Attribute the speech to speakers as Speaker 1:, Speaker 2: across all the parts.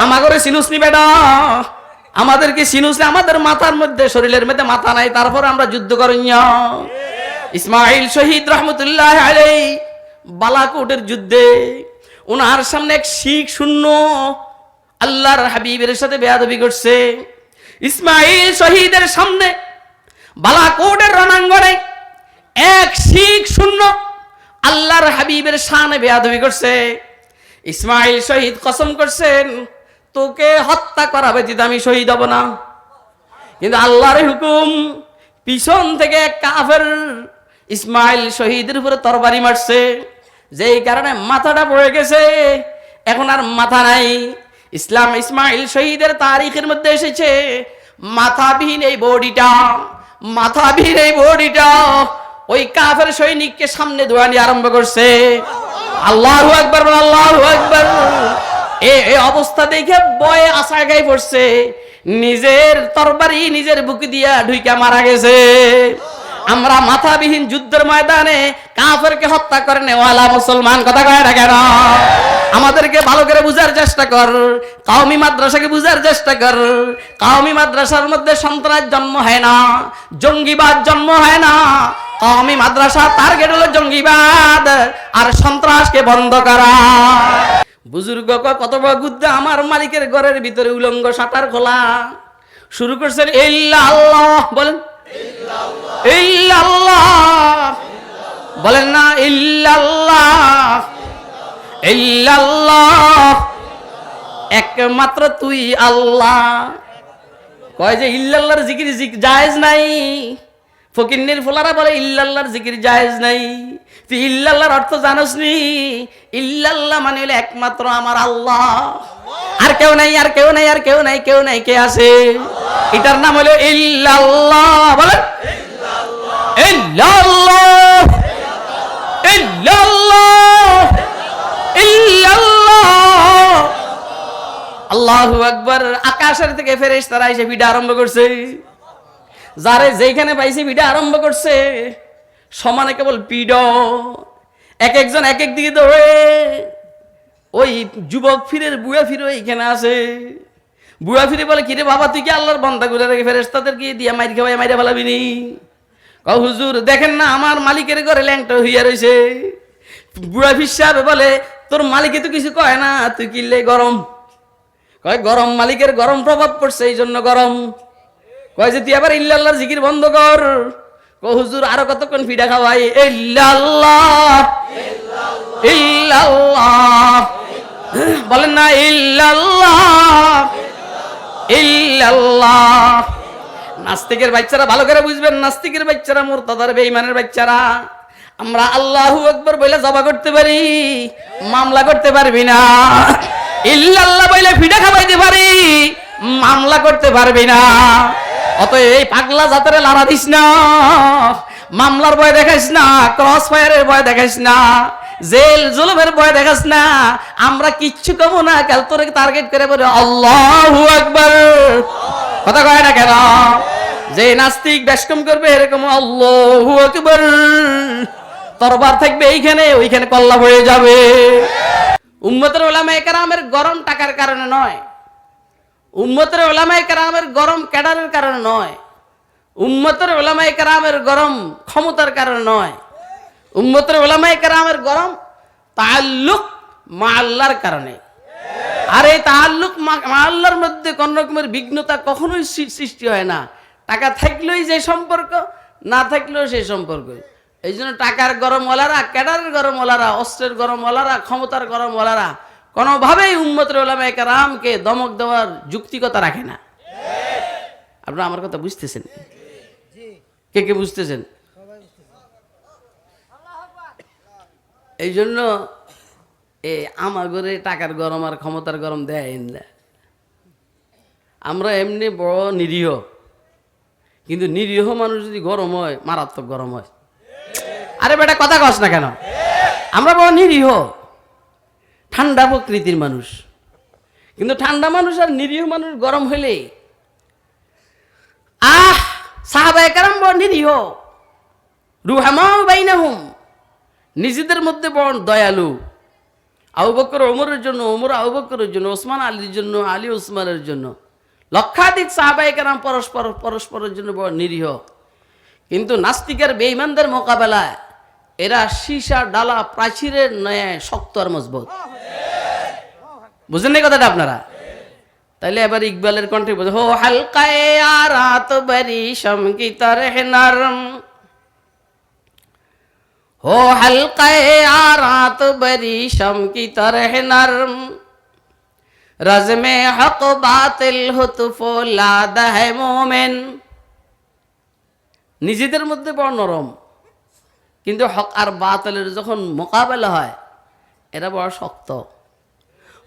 Speaker 1: আমাগরে সিনুসনি বেটা, আমাদেরকে সিনুসনি, আমাদের মাথার মধ্যে শরীরের মধ্যে মাথা নাই, তারপর আমরা যুদ্ধ করিনি। ইসমাইল শহীদ রহমতুল্লাহ আলাইহি বালাকোটের যুদ্ধে ওনার সামনে এক শিখ শূন্য আল্লাহর হাবিবের সাথে বেয়াদবি করছে। ইসমাইল শহীদের সামনে বালাকোটের রণাঙ্গনে এক শিখ শূন্য আল্লাহর হাবিবের শানে বেয়াদবি করছে। ইসমাইল শহীদ কসম করছেন, তোকে হত্যা করা ব্যতীত আমি শহীদ হব না। কিন্তু আল্লাহর হুকুম, পিছন থেকে কাফের ইসমাইল শহীদের উপরে তরবারি মারছে, যেই কারণে মাথাটা পড়ে গেছে, এখন আর মাথা নাই। ইসমাইল শহীদের তারিখের মধ্যে এসেছে মাথাবিহীন এই বডিটা, মাথাবিহীন এই বডিটা ওই কাফের সৈনিককে সামনে দৌড়ানি আরম্ভ করছে। আল্লাহু আকবার, আল্লাহু আকবার। এই অবস্থা দেখে ভয়ে আশা গায়ে পড়ছে, নিজের তরবারি নিজের বুক দিয়া ঢুইকা মারা গেছে। আমরা মাথাবিহীন যুদ্ধের ময়দানে কাফেরকে হত্যা করে নেওয়ালা মুসলমান, কথা কয় না কেন? আমাদেরকে ভালো করে বুঝার চেষ্টা কর, কওমি মাদ্রাসাকে বুঝার চেষ্টা কর। কওমি মাদ্রাসার মধ্যে সন্ত্রাস জন্ম হয় না, জঙ্গিবাদ জন্ম হয় না। কওমি মাদ্রাসার টার্গেট হলো জঙ্গিবাদ আর সন্ত্রাসকে বন্ধ করা। বুজুর্গ কত বড় গুদ্দা, আমার মালিকের ঘরের ভিতরে উলঙ্গ শাটার খোলা, শুরু করছেন ইল্লাল্লাহ, বলেন ইল্লাল্লাহ, বলেন না ইল্লাল্লাহ, ইল্লাল্লাহ, একমাত্র তুই আল্লাহ। কয় যে ইল্লাল্লাহর জিকির জায়েজ নাই। ফকিন্নির ফুলারা বলে ইল্লাল্লাহর জিকির জায়েজ নাই। তুই ইল্লাল্লাহর অর্থ জানোস নি? ইল্লাল্লাহ মানে হলো একমাত্র আমার আল্লাহ, আর কেউ নাই, আর কেউ নাই, আর কেউ নাই, কেউ নাই, কে আছে? এটার নাম হলো ইল্লাল্লাহ। বলেন ইল্লাল্লাহ, ইল্লাল্লাহ, ইল্লাল্লাহ। আল্লাহু আকবার। আকাশের থেকে ফেরেশতারা এসে ভিড়া আরম্ভ করছে, যারে যেখানে পাইছে ভিড়া আরম্ভ করছে, সমানে কেবল পিড। এক একজন এক এক দিকে দৌড়ে। ওই যুবক ফিরে বুয়া ফিরে এইখানে আছে। বুয়া ফিরে বলে, কিরে বাবা, তুই কি আল্লাহর বান্দা করে রেখে ফেরেশতাদেরকে দিয়া মাইর খাওয়াই মাইরে ফেলাবি নি? কও হুজুর দেখেন না, আমার মালিকের ঘরে ল্যাংটা হইয়া রয়েছে। বুড়া ফির সাহেব বলে, তোর মালিকে তো কিছু কয় না, তুই কিনলে গরম? কয় গরম, মালিকের গরম প্রভাব পড়ছে এই জন্য গরম। কয় যে তুই আবার ইল্লাল্লাহর জিকির বন্ধ কর। কও হুজুর আরো কতক্ষণ ফিডা খাওয়াই? ইল্লাল্লাহ, ইল্লাল্লাহ, বলেন না ইল্লাল্লাহ, ইল্লাল্লাহ। নাস্তিকের বাচ্চারা ভালো করে বুঝবেন, নাস্তিকের বাচ্চারা, মুরতাদার বেঈমানের বাচ্চারা, আমরা আল্লাহু আকবার বলে জবা করতে পারি, মামলা করতে পারবি না। ইল্লাল্লাহ বলে ফিডা খাওয়াইতে পারি, মামলা করতে পারবি না। অতএব এই পাগলা জাতের লাড়া দিস না, মামলার ভয় দেখাইস না, ক্রস ফায়ারের ভয় দেখাইস না, জেল জুলুমের ভয় দেখাস না। আমরা কিচ্ছু কমো না, কাল তোরে টার্গেট করে বলে আল্লাহু আকবার, কথা কয় না কেন? যে নাস্তিক বেশকম করবে এরকম আল্লাহু আকবার, তরবার থাকবে এইখানে, ওইখানে কল্লা হয়ে যাবে। উম্মতের উলামায়ে কেরামের গরম টাকার কারণে নয়, উম্মতের উলামায়ে কেরামের গরম ক্যাডারের কারণে নয়, উম্মতের উলামায়ে কেরামের গরম ক্ষমতার কারণে নয়, উম্মতের উলামায়ে কেরামের গরম তাআল্লুক মা আল্লাহর কারণে। আর এই তাআল্লুক মা আল্লাহর মধ্যে কোন রকমের বিঘ্নতা কখনোই সৃষ্টি হয় না। টাকা থাকলেই যে সম্পর্ক, না থাকলেও সেই সম্পর্ক। এই জন্য টাকার গরমওয়ালারা, ক্যাডারের গরমওয়ালারা, অস্ত্রের গরমওয়ালারা, ক্ষমতার গরমওয়ালারা কোনোভাবেই উম্মতের উলামায়ে কেরামকে দমক দেওয়ার যুক্তিকতা রাখে না। আপনারা আমার কথা বুঝতেছেন? কে কে বুঝতেছেন? এই জন্য আমার ঘরে টাকার গরম আর ক্ষমতার গরম দেয় না। আমরা এমনি বড় নিরীহ, কিন্তু নিরীহ মানুষ যদি গরম হয়, মারাত্মক গরম হয়। আরে বেটা কথা কস না কেন? আমরা বড় নিরীহ, ঠান্ডা প্রকৃতির মানুষ, কিন্তু ঠান্ডা মানুষ আর নিরীহ মানুষ গরম হইলে সাহাবায়ে কেরাম বড় নিরীহ, রুহামাউ বাইনাহুম, নিজেদের মধ্যে বড় দয়ালু। আবু বকর ওমরের জন্য, ওমর আবু বকরের জন্য, ওসমান আলীর জন্য, আলী ওসমানের জন্য। লক্ষাধিক সাহাবায়ে কেরাম পরস্পরের জন্য বড় নিরীহ। কিন্তু নাস্তিকের বেঈমানদের মোকাবেলায় এরা সীসা ডালা প্রাচীরের ন্যায় শক্ত আর মজবুত। বুঝেন না কথাটা আপনারা? তাইলে এবার ইকবালের কণ্ঠে বলছে, হো হালকায়ে আরাত বরি শমকি তরহ নরম, हो हल्क़े आरात बरी शम की तरह नरम, रज़्मे हक़ बातिल हो तो फौलाद है मोमिन। নিজেদের মধ্যে বড় নরম, কিন্তু হক আর বাতিলের যখন মোকাবেলা হয় এরা বড় শক্ত।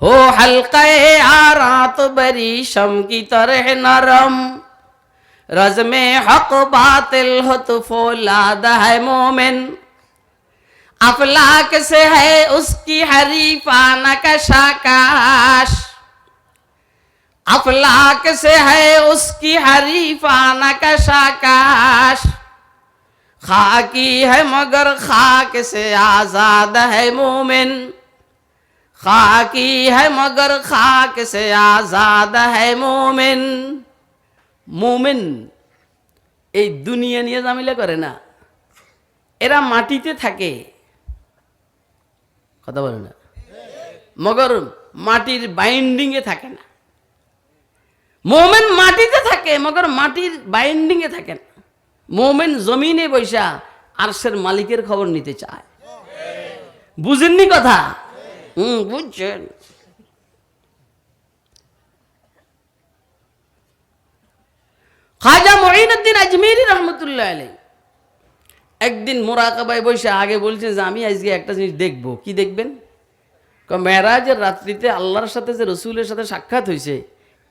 Speaker 1: हो हल्क़े आरात बरी शम की तरह नरम, रज़्मे हक़ बातिल हो तो फौलाद है मोमिन। अफलाक से है उसकी हरीफाना कशाकाश, अफलाक से है उसकी हरीफाना कशाकाश, खाकी है मगर खाक से आजाद है मोमिन, खाकी है मगर खाक से आजाद है मोमिन। मोमिन এই দুনিয়া নিয়ে ঝামেলা করে না, এরা মাটিতে থাকে, কথা বলে না, মগর মাটির বাইন্ডিং এ থাকে না। মোমেন মাটিতে থাকে মগর মাটির বাইন্ডিং এ থাকে না। মোমেন জমিনে বৈশা আরশের মালিকের খবর নিতে চায়। বুঝেননি কথা? বুঝছেন। খাজা মুঈনুদ্দিন আজমিরি রহমতুল্লাহ আলাইহি একদিন মোরাকাবায় বসে আগে বলছেন যে আমি আজকে একটা জিনিস দেখব। কি দেখবেন? মেরাজের রাত্রিতে আল্লাহর সাথে যে রসুলের সাথে সাক্ষাৎ হয়েছে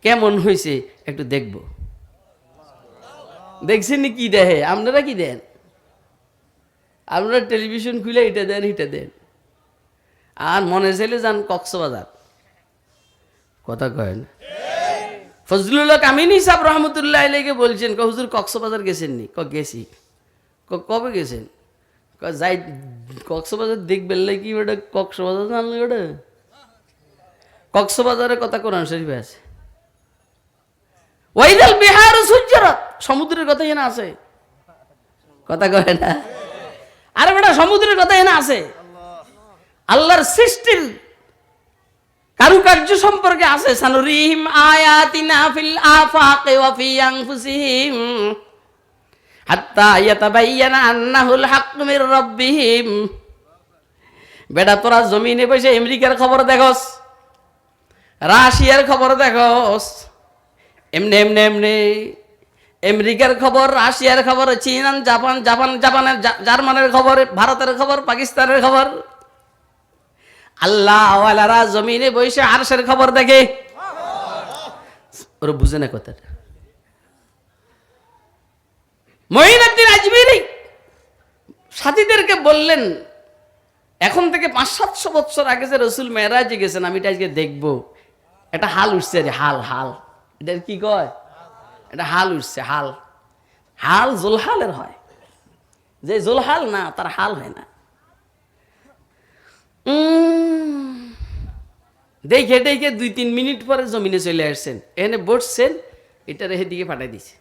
Speaker 1: কেমন হয়েছে একটু দেখব। দেখছেন কি দেখে? আপনারা কি দেন? আপনারা টেলিভিশন খুলে এটা দেন এটা দেন, আর মনে চাইলে যান কক্সবাজার। কথা কয়েন। ফজলুল হক আমিনী সাহেব রহমতুল্লাহ আলাইহি বলছেন, হুজুর কক্সবাজার গেছেন নি? গেছি। কবে গেছেন? যাই কক্সবাজার দেখবেন কি ওটা কক্সবাজার জানলে ওটা কক্সবাজারের কথা কোরআন শরীফে আছে। ওয়াইদাল বিহারু সুজ্জারাত, সমুদ্রের কথা এখানে আছে। কথা কয় না? আরে বেটা সমুদ্রের কথা এখানে আছে। আল্লাহর সৃষ্টির কারুকার্য সম্পর্কে আছে। সানুরিহিম আয়াতিনা ফিল আফাকি ওয়া ফি আনফুসিহিম হাত্তা ইয়াতাবায়্যানা আন্নাহুল হাক্কু মির রাব্বিহিম। বেটা তোরা জমিনে বসে আমেরিকার খবর দেখোস, রাশিয়ার খবর দেখোস, এমনি এমনি এমনি আমেরিকার খবর, রাশিয়ার খবর, চীন, জাপানের জার্মানের খবর, ভারতের খবর, পাকিস্তানের খবর। আল্লাহ ওয়ালারা জমিনে বসে আরশের খবর দেখে। ওরা বুঝে না কথাটা। মুঈনুদ্দিন আজমিরি সাথীদেরকে বললেন, এখন থেকে 500-700 বছর আগে যে রসুল মেরাজে গেছেন আমি এটা আজকে দেখবো। এটা হাল উঠছে রে, হাল হাল। এটা কি কয়? এটা হাল উঠছে, হাল। হাল জোলহালের হয়, যে জোলহাল না তার হাল হয় না। দেখে দেখে 2-3 মিনিট পরে জমিনে চলে আসছেন, এখানে বসছেন, এটা রেখে দিকে পাঠাই দিছে।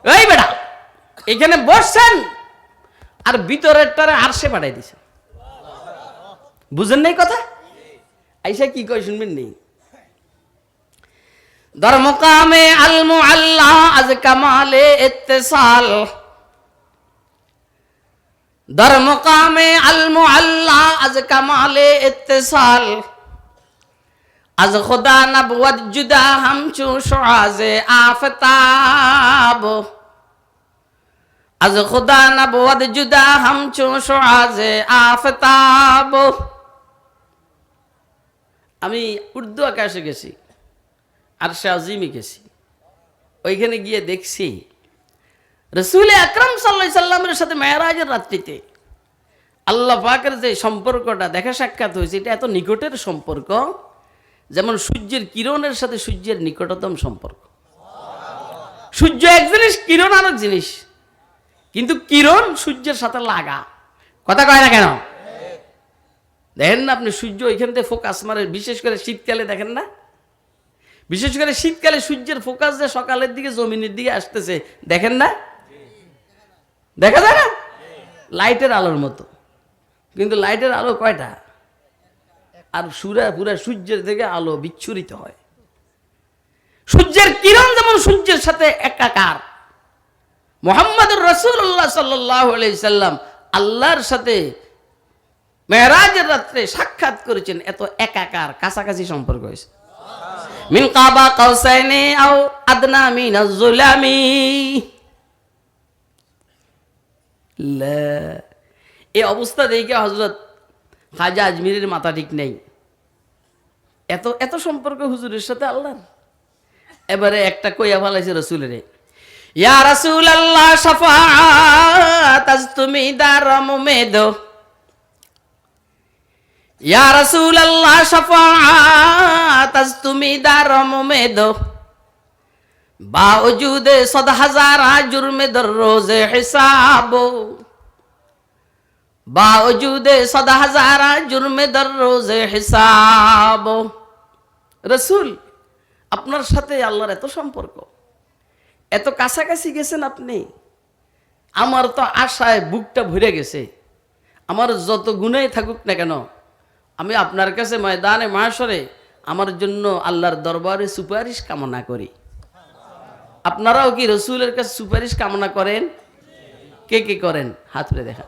Speaker 1: এই বেটা এখানে বসছেন আর ভিতরেরটারে আরশে পাঠাই দিছে। বুঝেন নাই কথা? আইসা কি কয় শুনবেন নেই। দরমকামে আল মুআল্লা আজ কামালে ইত্তিসাল, দরমকামে আল মুআল্লা আজ কামালে ইত্তিসাল, আজ খুদা নবওয়াত জুদা হামচু শুআজে আফতাব, আজ খুদা নবওয়াত জুদা হামচু শুআজে আফতাব। আমি উর্দু আকাশে গেছি, আরশে আজিমে গেছি। ওইখানে গিয়ে দেখছি রাসূল আকরাম সাল্লাল্লাহু আলাইহি সাল্লামের সাথে মেরাজের রাত্রিতে আল্লাহ পাকের যে সম্পর্কটা দেখা সাক্ষাৎ হয়েছে, এটা এত নিকটের সম্পর্ক, যেমন সূর্যের কিরণের সাথে সূর্যের নিকটতম সম্পর্ক। সূর্য এক জিনিস, কিরণ আরেক জিনিস, কিন্তু কিরণ সূর্যের সাথে লাগা। কথা কয় না কেন? দেখেন না আপনি সূর্য ওইখান থেকে ফোকাস মারে, বিশেষ করে শীতকালে দেখেন না, বিশেষ করে শীতকালে সূর্যের ফোকাস যে সকালের দিকে জমিনের দিকে আসতেছে, দেখেন না, দেখা যায় না, লাইটের আলোর মতো। কিন্তু লাইটের আলো কয়টা, আর পুরা সূর্যের থেকে আলো বিচ্ছুরিত হয়। সূর্যের কিরণ যেমন সূর্যের সাথে একাকার, মুহাম্মদুর রাসূলুল্লাহ সাল্লাল্লাহু আলাইহি সাল্লাম আল্লাহর সাথে মেরাজের রাত্রে সাক্ষাৎ করেছেন, এত একাকার কাছাকাছি সম্পর্ক হয়েছে। মিন কাবা কাউসাইনি আও আদনা মিনাজ যুলামি। এই অবস্থা দেখে হযরত খাজা আজমিরের মাথা ঠিক নেই, এত এত সম্পর্ক হুজুরের সাথে আল্লাহর। এবারে একটা কইয়া ফেলাইছে রাসূলের, ইয়া রাসূলুল্লাহ শাফাআত আজতুমি দারাম মেদো, ইয়া রাসূলুল্লাহ শাফাআত আজতুমি দারাম মেদো, বাওজুদে 100,000 জুরমে দর রোজে হিসাব, বাওজুদে 100,000 জুরমে দর রোজে হিসাব। রাসূল, আপনার সাথে আল্লাহর এত সম্পর্ক, এত কাছাকাছি গেছেন আপনি, আমার তো আশায় বুকটা ভরে গেছে। আমার যত গুনাহ থাকুক না কেন, আমি আপনার কাছে ময়দানে মাহশরে আমার জন্য আল্লাহর দরবারে সুপারিশ কামনা করি। আপনারাও কি রাসূলের কাছে সুপারিশ কামনা করেন? কে কে করেন হাত তুলে দেখা।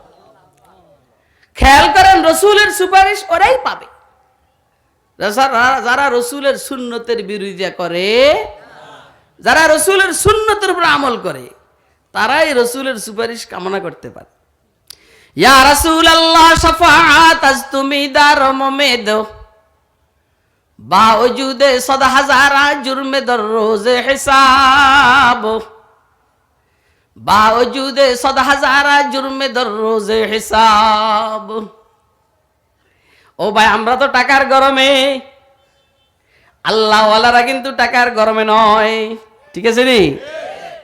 Speaker 1: খেয়াল করেন, রাসূলের সুপারিশ ওরাই পাবে যারা রাসূলের সুন্নতের বিরোধিতা করে, যারা রাসূলের সুন্নতের উপর আমল করে, তারাই রাসূলের সুপারিশ কামনা করতে পারে। ইয়া রাসূলুল্লাহ শাফাআত আজতুমি দারম মেদো, বাওজুদে 100,000 জুরমে দর রোজে হিসাব, বাওজুদে 100,000 জুরমে দর রোজে হিসাব। ও ভাই, আমরা তো টাকার গরমে, আল্লাহওয়ালারা কিন্তু টাকার গরমে নয়, ঠিক আছে নি?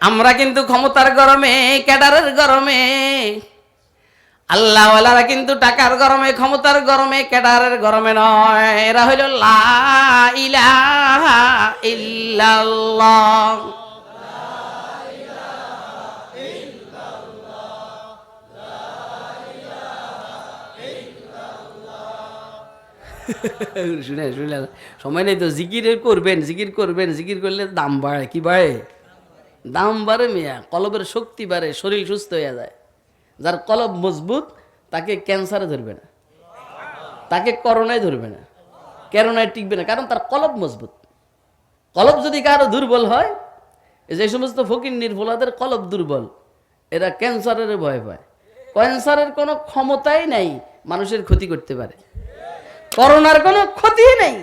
Speaker 1: আমরা কিন্তু ক্ষমতার গরমে, ক্যাডারের গরমে। আল্লাহওয়ালারা কিন্তু টাকার গরমে, ক্ষমতার গরমে, ক্যাডারের গরমে নয়। এরা হইল লা ইলাহা ইল্লাল্লাহ। শুনে শুনে সময় নেই তো, জিকির করবেন, জিকির করবেন, জিকির করলে দাম বাড়ে। কি বাড়ে? দাম বাড়ে মিয়া, কলবের শক্তি বাড়ে, শরীর সুস্থ হয়ে যায়। যার কলব মজবুত তাকে ক্যান্সারে ধরবে না, তাকে করোনায় ধরবে না, করোনায় টিকবে না, কারণ তার কলব মজবুত। কলব যদি কারো দুর্বল হয়, যে সমস্ত ফকির নির্ভোলাদের কলব দুর্বল, এরা ক্যান্সারের ভয় পায়। ক্যান্সারের কোনো ক্ষমতাই নাই মানুষের ক্ষতি করতে পারে, করোনার কোনো ক্ষতি নেই,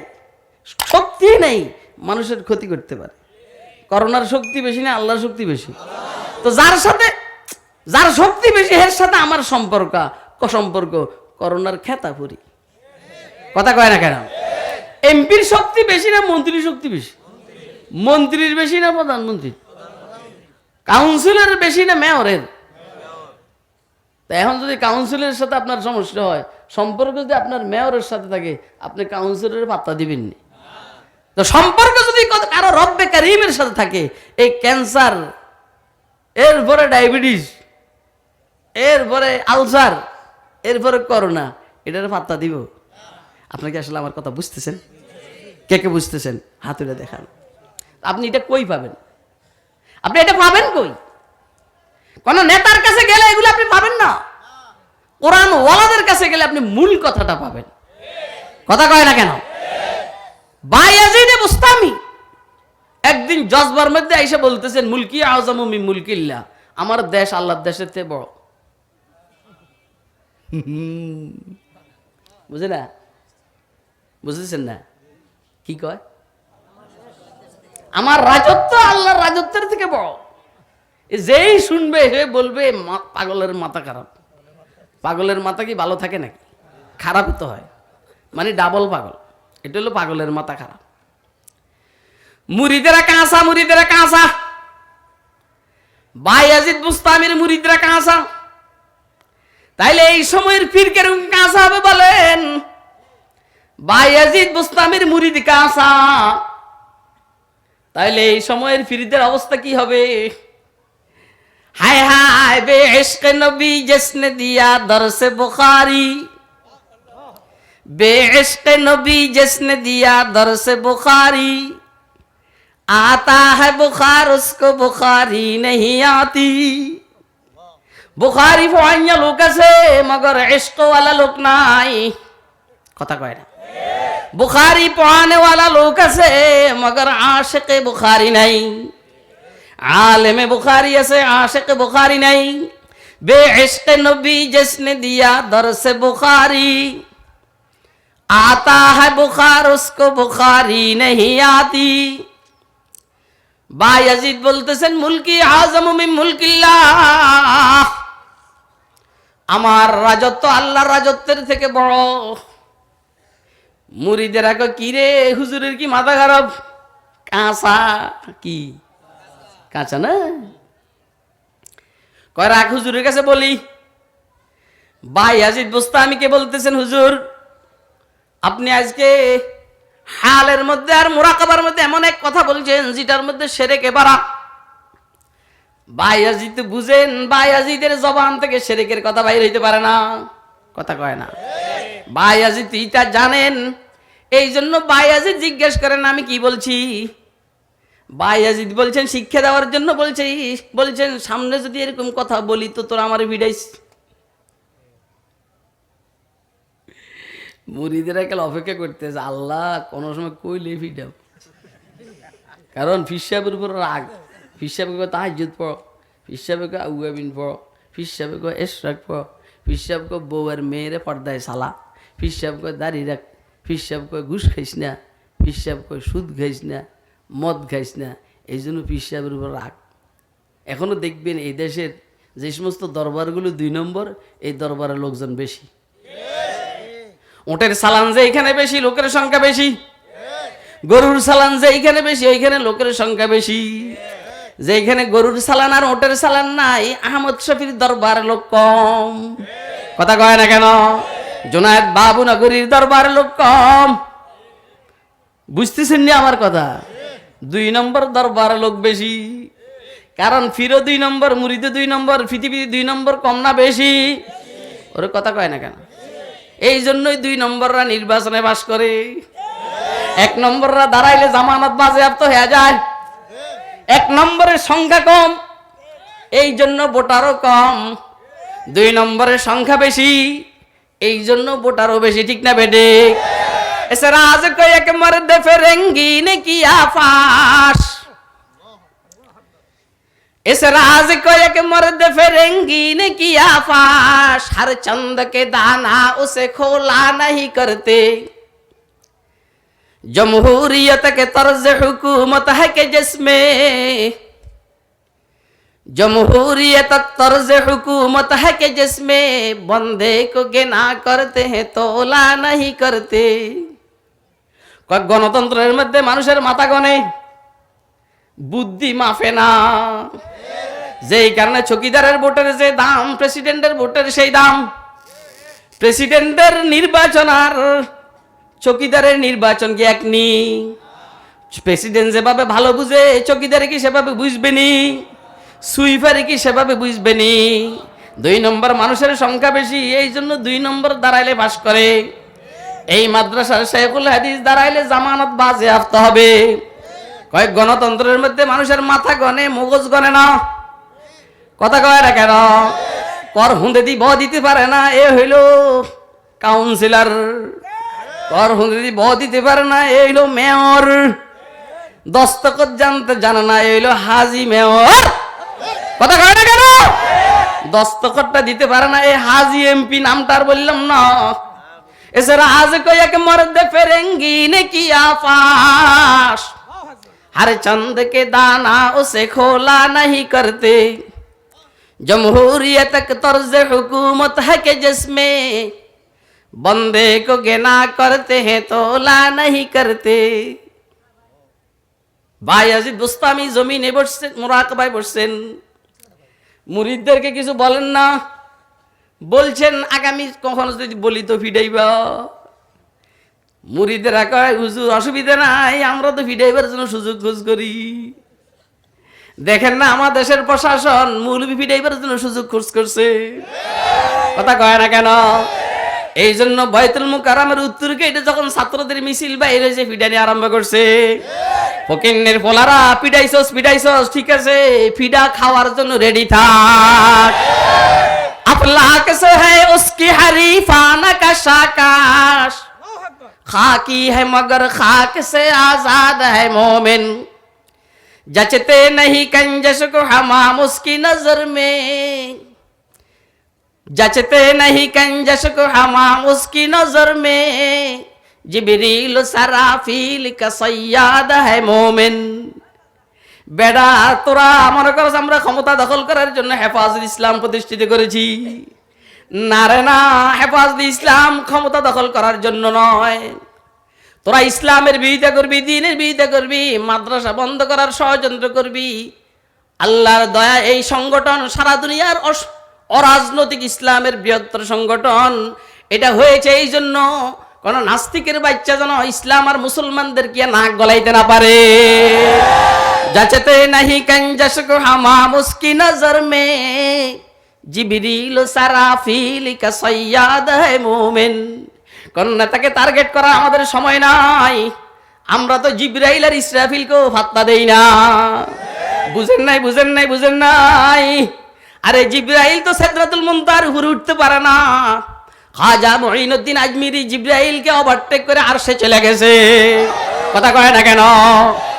Speaker 1: শক্তি নেই মানুষের ক্ষতি করতে পারে। করোনার শক্তি বেশি না আল্লাহর শক্তি বেশি? তো যার শক্তি বেশি এর সাথে আমার সম্পর্ক করোনার খেতাপুরি। কথা কয় না কেন? এমপির শক্তি বেশি না মন্ত্রীর শক্তি বেশি? মন্ত্রীর বেশি না প্রধানমন্ত্রীর? কাউন্সিলর বেশি না মেয়রের? তা এখন যদি কাউন্সিলরের সাথে আপনার সমস্যা হয়, সম্পর্ক যদি আপনার মেয়রের সাথে থাকে, আপনি কাউন্সিলরের পাত্তা দিবেন না। তো সম্পর্ক যদি কারো রব্বে কারীমের সাথে থাকে, এই ক্যান্সার, এরপরে ডায়াবেটিস, এরপরে আলসার, এরপরে করোনা, এটার পাত্তা দিব? আপনি কি আসলে আমার কথা বুঝতেছেন? কে কে বুঝতেছেন হাত তুলে দেখান। আপনি এটা কই পাবেন? আপনি এটা পাবেন কই? কোন নেতার কাছে গেলে এগুলো আপনি পাবেন না। কোরআন ওয়ালাদের কাছে গেলে আপনি মূল কথাটা পাবেন। কথা কয় না কেন? বায়াজিদ বুস্তামি একদিন জজবার মধ্যে এসে বলতেছেন, মুলকি আযমু মিন মুলকিল্লাহ, আমার দেশ আল্লাহর দেশের চেয়ে বড়। বুঝে না? বুঝতেছেন না কি কয়? আমার রাজত্ব আল্লাহর রাজত্বের থেকে বড়। যেই শুনবে সে বলবে পাগলের মাথা খারাপ। পাগলের মাথা কি ভালো থাকে নাকি? খারাপই তো হয়, মানে ডাবল পাগল। এটা হলো পাগলের মাথা খারাপ। মুরিদেরা কাঁচা, মুরিদেরা কাঁচা। বায়াজিদ বুস্তামির মুরিদরা কাঁচা। তাইলে এই সময়ের পীর কেরকম কাঁচা হবে বলেন? বায়াজিদ বুস্তামির মুরিদ কাসা। তাইলে এই সময়ের ফিরিদের অবস্থা কি হবে? হায় হায় বে ইশকে নবী জিসনে দিয়া দরসে বুখারী, बे इश्क़ नबी जिसने दिया दरस बुखारी, आता है बुखार उसको बुखारी नहीं आती। बुखारी पढ़ाइया लोग আছে मगर इश्क वाला लोग নাই, কথা কয় না। बुखारी पढ़ाने वाला लोग আছে मगर आशिक बुखारी नहीं, आलिम बुखारी আছে आशिक बुखारी नहीं। बे इश्क़ नबी जिसने दिया दरस बुखारी, आता है बुखार उसको बुखारी नहीं आती। বায়াজিদ বলতেছেন মুলকি আযম মিন মুলকিল্লাহ, আমার রাজত্ব আল্লাহর রাজত্বের থেকে বড়। মুরিদেরা কয় কি রে হুজুরের কি মাথা খারাপ? কাঁচা কি কাঁচা না? কয় রাখ হুজুরের কাছে বলি। বায়াজিদ বুস্তামিকে বলতেছেন হুজুর আপনি আজকে হালের মধ্যে আর মুরাকাবার মধ্যে এমন এক কথা বলছেন যেটার মধ্যে শিরকে বাড়া। বায়াজিদ বুঝেন বায়াজিদের জবান থেকে শিরকের কথা বাইর হইতে পারে না, কথা কয় না। বায়াজিদ এটা জানেন, এই জন্য বায়াজিদ জিজ্ঞেস করেন আমি কি বলছি। বায়াজিদ বলছেন শিক্ষা দেওয়ার জন্য বলছেন সামনে যদি এরকম কথা বলি তো তোরা আমার ভিড়াইস। মুরিদেরা কাল অপেক্ষা করতেছে আল্লাহ কোন সময় কইলে ফিডাও, কারণ ফিসাবের উপর রাগ। ফিসাবে কয় তাহাজ্জুদ পড়ো, ফিসাবে কয় আউয়াবিন পড়ো, ফিসাবে কয় ইশরাক পড়ো, ফিসাবে কয় বউয়ের মেয়েরে পর্দায় সালা, ফিসাবে কয় দাড়ি রাখ, ফিসাবে কয় ঘুষ খাইস না, ফিসাবে কয় সুদ খাইস না, মদ খাইস না। এই জন্য ফিসাবের উপর রাগ। এখনো দেখবেন এই দেশের যে সমস্ত দরবারগুলো 2 নম্বর, এই দরবারের লোকজন বেশি। ওটের সালান যে এখানে বেশি, লোকের সংখ্যা বেশি। গরুর সালান যে এইখানে বেশি, ওইখানে লোকের সংখ্যা বেশি। যেখানে গরুর সালান আর ওটের সালান নাই, আহমদ শফির দরবার লোক কম, কথা কয় না কেন? জুনায়েদ বাবু নগরীর দরবার লোক কম। বুঝতেছেন না আমার কথা? 2 নম্বর দরবার লোক বেশি, কারণ ফিরো 2 নম্বর, মুরিদে 2 নম্বর, পৃথিবী 2 নম্বর, কম না বেশি? ওরে কথা কয় না কেন? এই জন্যই 2 নম্বররা নির্বাচনে বাস করে। 1 নম্বররা দাঁড়াইলে জামানত বাজেয়াপ্ত হয়ে যায়। 1 নম্বরের সংখ্যা কম, এই জন্য ভোটারও কম। 2 নম্বরের সংখ্যা বেশি, এই জন্য ভোটারও বেশি, ঠিক না বেডে? এসে রাজ কই এক মর্দে ফেরেঙ্গি নে কিয়া ফাশ, इस राज को एक मर्द फिरंगी ने किया फाश, हर चंद के दाना उसे खोला नहीं करते। जमहूरियत के तर्ज हुकूमत है कि जिसमें, जमहूरियत तर्ज हुकूमत है कि जिसमें बंदे को गिना करते हैं तोला नहीं करते। গণতন্ত্রের মধ্যে মানুষের মাথা গনে, বুদ্ধি মাফে না। যেই কারণে চকিদারের ভোটের যে দাম, প্রেসিডেন্টের ভোটের সেই দাম। প্রেসিডেন্টের নির্বাচন আর চকিদারের নির্বাচন কি এক নি? প্রেসিডেন্ট যেভাবে ভালো বুঝে, চকিদারে কি সেভাবে বুঝবেনি? সুইপারে কি সেভাবে বুঝবেনি? 2 নম্বর মানুষের সংখ্যা বেশি, এই জন্য 2 নম্বর দাঁড়াইলে বাস করে। এই মাদ্রাসার শেখুল হাদিস দাঁড়াইলে জামানত বাজেয়াপ্ত হবে। কয়েক গণতন্ত্রের মধ্যে মানুষের মাথা গনে, মগজ গনে না, কথা কয় না কেন? কর হুঁদে দিতে পারে না, এ হইল কাউন্সিলর। কর হুঁদে দিতে পারে না, এ হইল মেয়র। দস্তখত জানে না, এ হইল হাজি মেয়র, কথা কয় না কেন? দস্তখতটা দিতে পারে না, এ হাজি এমপি, নামটা আর বললাম না। এছাড়া আজ কই এক মর্দে ফেরেঙ্গি নে কিয়া ফাশ, हर चंद के दाना उसे खोला नहीं करते। जमहूरियत का तर्ज हुकूमत है कि जिसमें बंदे को गिना करते हैं तोला नहीं करते। বায়াজিদ বুস্তামি জমিনে বসছেন, মুরাকাবায় বসছেন। মুরিদদেরকে কিছু বলেন না, বলছেন আগামী কখনো যদি বলি তো ফিডাইবা। মুরিদেরা কয় হুজুর অসুবিধা নাই, আমরা তো ফিডাইবার জন্য সুযোগ খোঁজ করি। দেখেন না আমার দেশের প্রশাসন মৌলবি ফিডাইবার জন্য সুযোগ খোঁজ করছে, কথা কয় না কেন? এই জন্য বাইতুল মুকাররমের উত্তর গেটে যখন ছাত্রদের মিছিল বাইরে যে পিটানি আরম্ভ করছে, ফকিন্নের পোলারা পিটাইছস পিটাইছস, ঠিক আছে ফিডা খাওয়ার জন্য রেডি থাক। আফলাক সে হ্যায় উসকি হরিফানা কা শাকাশ, খাকি হ্যায় মগর খাক সে আজাদ হ্যায় মোমিন, जचते नहीं कंजस को हमाम उसकी नजर में, जचते नहीं कंजस को हमाम उसकी नजर में, जिब्रील सराफिल का सय्याद है मोमिन। বেড়া তোরা মনে করছ আমরা ক্ষমতা দখল করার জন্য হেফাজত ইসলাম প্রতিষ্ঠিত করেছি? না রে না, হেফাজত ইসলাম ক্ষমতা দখল করার জন্য নয়। তোরা ইসলামের বিরোধিতা করবি, দ্বীনের বিরোধিতা করবি, মাদ্রাসা বন্ধ করার ষড়যন্ত্র করবি। আল্লাহর দয়া এই সংগঠন সারা দুনিয়ার অরাজনৈতিক ইসলামের বৃহত্তর সংগঠন। এটা হয়েছে এই জন্য কোন নাস্তিকের বাচ্চা যেন ইসলাম আর মুসলমানদের কি নাক গলাইতে না পারে। যাচতে নাহি কঞ্জস কো হামাম উসকি নজর মে, জিবরিল সারাফিল কা সয়্যাদ হ্যায় মুমিন। কোন নেতাকে টার্গেট করা আমাদের সময় নাই, আমরা তো জিবরাইল আর ইসরাফিলকেও ফাত্তা দেই না। বুঝেন নাই বুঝেন নাই বুঝেন নাই? আরে জিবরাইল তো সিদরাতুল মুনতাহার উপরে উঠতে পারে না। খাজা মুঈনুদ্দিন আজমিরি জিবরাইলকে ওভারটেক করে আরশে চলে গেছে, কথা কয় না কেন?